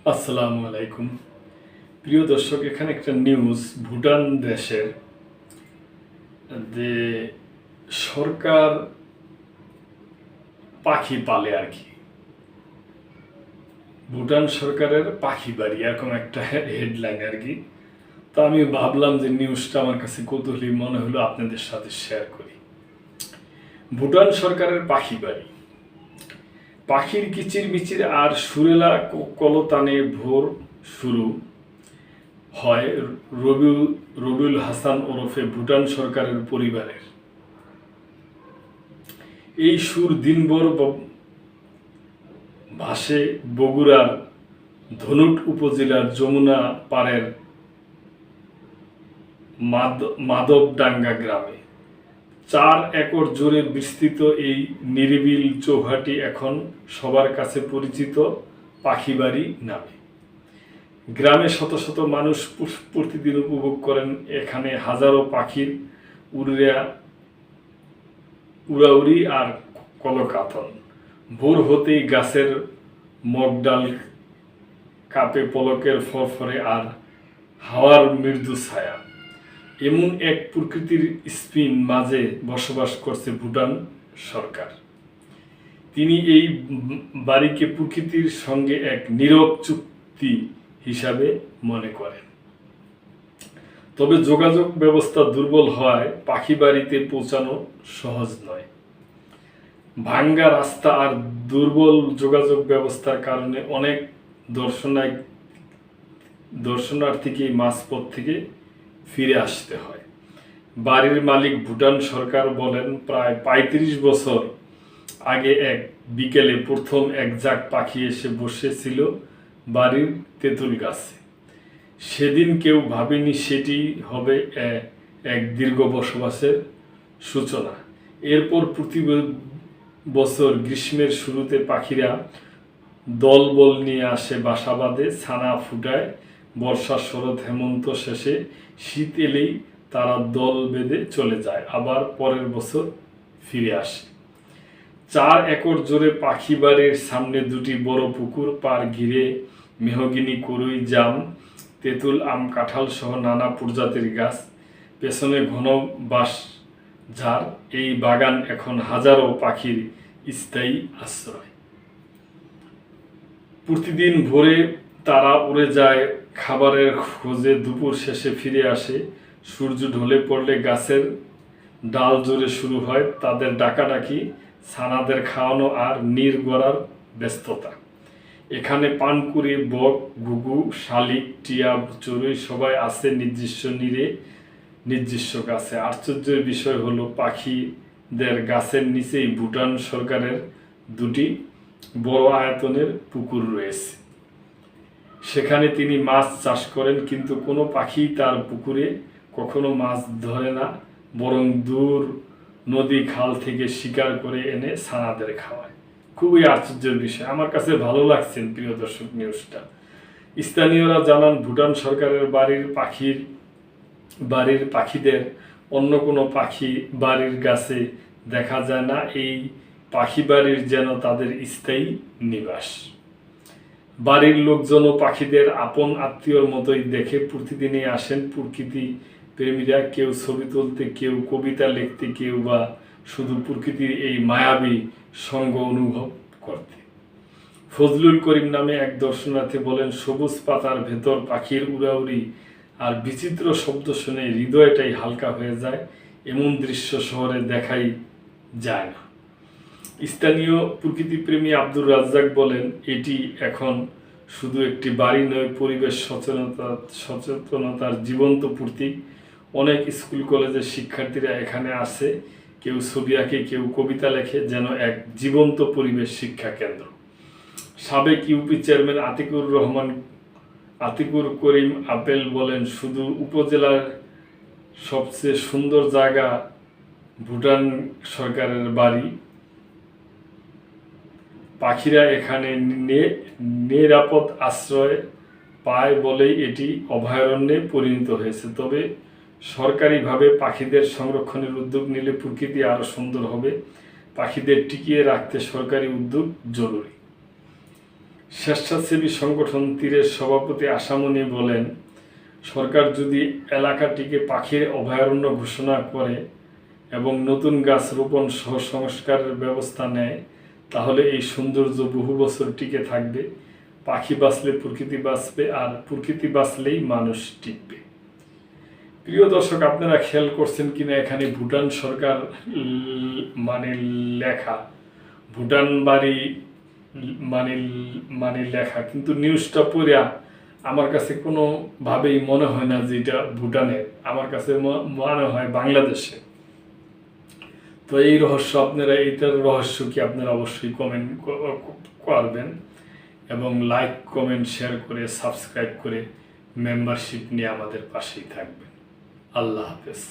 আসসালামু আলাইকুম। প্রিয় দর্শক, এখানে একটা নিউজ। ভুটান দেশের যে সরকার পাখি পালে আর কি, ভুটান সরকারের পাখি বাড়ি, এরকম একটা হেডলাইন আর কি। তো আমি ভাবলাম যে নিউজটা আমার কাছে কৌতূহলী মনে হলো আপনাদের সাথে শেয়ার করি। ভুটান সরকারের পাখি বাড়ি, পাখির কিচিরমিচির আর সুরেলা কলতানে ভোর শুরু হয় রবিউল হাসান ওরফে ভুটান সরকারের পরিবারের। এই সুর দিনভর ভাসে বগুড়ার ধনুট উপজেলার যমুনা পাড়ের মাধবডাঙ্গা গ্রামে। 4 একর জুড়ে বিস্তৃত এই নিরিবিল চৌহাটি এখন সবার কাছে পরিচিত পাখিবাড়ি নামে। গ্রামে শত শত মানুষ প্রতিদিন উপভোগ করেন এখানে হাজারো পাখির উড়াউড়ি আর কলকাতন। ভোর হতেই গাছের মগডাল কাপে পলকের ফরফরে আর হাওয়ার মৃদু ছায়া। এমন এক প্রকৃতির স্পিন মাঝে বসবাস করছে ভুটান সরকার। তিনি এই বাড়িকে প্রকৃতির সঙ্গে এক নীরব চুক্তি হিসাবে মনে করেন। তবে যোগাযোগ ব্যবস্থা দুর্বল হওয়ায় পাখি বাড়িতে পৌঁছানো সহজ নয়। ভাঙ্গা রাস্তা আর দুর্বল যোগাযোগ ব্যবস্থার কারণে অনেক দর্শনার্থীকে মাঝপথ থেকে ফিরে আসতে হয়। বাড়ির মালিক ভুটান সরকার বলেন, প্রায় ৩৫ বছর আগে এক বিকেলে প্রথম এক ঝাঁক পাখি এসে বসেছিল বাড়ির তেঁতুল গাছে। সেদিন কেউ ভাবেনি সেটি হবে এক দীর্ঘ বসবাসের সূচনা। এরপর প্রতি বছর গ্রীষ্মের শুরুতে পাখিরা দলবল নিয়ে আসে, বাসা বাঁধে, ছানা ফুটায়। বর্ষা, শরৎ, হেমন্ত শেষে শীত এলেই তারা দল বেঁধে চলে যায়, আবার পরের বছর ফিরে আসে। 4 একর জুড়ে পাখি বাড়ির সামনে 2টি বড় পুকুর পাড় ঘিরে মেহগিনি, করই, জাম, তেঁতুল, আম, কাঁঠাল সহ নানা প্রজাতির গাছ। পেছনে ঘন বাঁশ ঝাড়। এই বাগান এখন হাজারো পাখির স্থায়ী আশ্রয়। প্রতিদিন ভোরে তারা উড়ে যায় খাবারের খোঁজে, দুপুর শেষে ফিরে আসে। সূর্য ঢলে পড়লে গাছের ডাল জোরে শুরু হয় তাদের ডাকাডাকি, ছানাদের খাওয়ানো আর নীর গড়ার ব্যস্ততা। এখানে পানকুড়ি, বক, ঘুঘু, শালিক, টিয়া, চড়ুই সবাই আছে নিজস্ব নীরে, নিজস্ব গাছে। আশ্চর্যের বিষয় হলো পাখিদের গাছের নিচেই ভুটান সরকারের 2টি বড় আয়তনের পুকুর রয়েছে। সেখানে তিনি মাছ চাষ করেন, কিন্তু কোনো পাখি তার পুকুরে কখনো মাছ ধরে না, বরং দূর নদী খাল থেকে শিকার করে এনে ছানাদের খাওয়ায়। খুবই আশ্চর্যের বিষয়। আমার কাছে ভালো লাগছে প্রিয় দর্শক নিউজটা। স্থানীয়রা জানান, ভুটান সরকারের বাড়ির পাখিদের অন্য কোনো পাখি বাড়ির গাছে দেখা যায় না। এই পাখি বাড়ির যেন তাদের স্থায়ী নিবাস। বাড়ির লোকজনও পাখিদের আপন আত্মীয়র মতোই দেখে। প্রতিদিনই আসেন প্রকৃতি প্রেমীরা, কেউ ছবি তুলতে, কেউ কবিতা লিখতে, কেউ বা শুধু প্রকৃতির এই মায়াবী সঙ্গ অনুভব করতে। ফজলুল করিম নামে এক দর্শনার্থী বলেন, সবুজ পাতার ভেতর পাখির উড়াউড়ি আর বিচিত্র শব্দ শুনে হৃদয়টাই হালকা হয়ে যায়। এমন দৃশ্য শহরে দেখাই যায় না। স্থানীয় প্রকৃতিপ্রেমী আব্দুর রাজ্জাক বলেন, এটি এখন শুধু একটি বাড়ি নয়, পরিবেশ সচেতনতার জীবন্ত প্রতীক। অনেক স্কুল কলেজের শিক্ষার্থীরা এখানে আসে, কেউ ছবি আঁকে, কেউ কবিতা লেখে, যেন এক জীবন্ত পরিবেশ শিক্ষা কেন্দ্র। সাবেক ইউপি চেয়ারম্যান আতিকুর করিম আপেল বলেন, শুধু উপজেলার সবচেয়ে সুন্দর জায়গা ভুটান সরকারের বাড়ি। পাখিরা এখানে নিরাপদ আশ্রয় পায় বলেই এটি অভয়ারণ্যে পরিণত হয়েছে। তবে সরকারিভাবে পাখিদের সংরক্ষণের উদ্যোগ নিলে প্রকৃতি আরও সুন্দর হবে। পাখিদের টিকিয়ে রাখতে সরকারি উদ্যোগ জরুরি। স্বেচ্ছাসেবী সংগঠন তীরের সভাপতি আশামণি বলেন, সরকার যদি এলাকাটিকে পাখির অভয়ারণ্য ঘোষণা করে এবং নতুন গাছ রোপণ সহ সংস্কারের ব্যবস্থা নেয়, তাহলে এই সৌন্দর্য বহু বছর টিকে থাকবে। পাখি বাঁচলে প্রকৃতি বাঁচবে, আর প্রকৃতি বাঁচলেই মানুষ টিকবে। প্রিয় দর্শক, আপনারা খেয়াল করছেন কিনা এখানে ভুটান সরকার মানে লেখা, ভুটান বাড়ি মানে লেখা, কিন্তু নিউজটা পড়া আমার কাছে কোনোভাবেই মনে হয় না যে এটা ভুটানের, আমার কাছে মনে হয় বাংলাদেশে। তো এই রহস্য আপনারা, এইটার রহস্য কি আপনারা অবশ্যই কমেন্ট করবেন এবং লাইক কমেন্ট শেয়ার করে সাবস্ক্রাইব করে মেম্বারশিপ নিয়ে আমাদের পাশেই থাকবেন। আল্লাহ হাফেজ।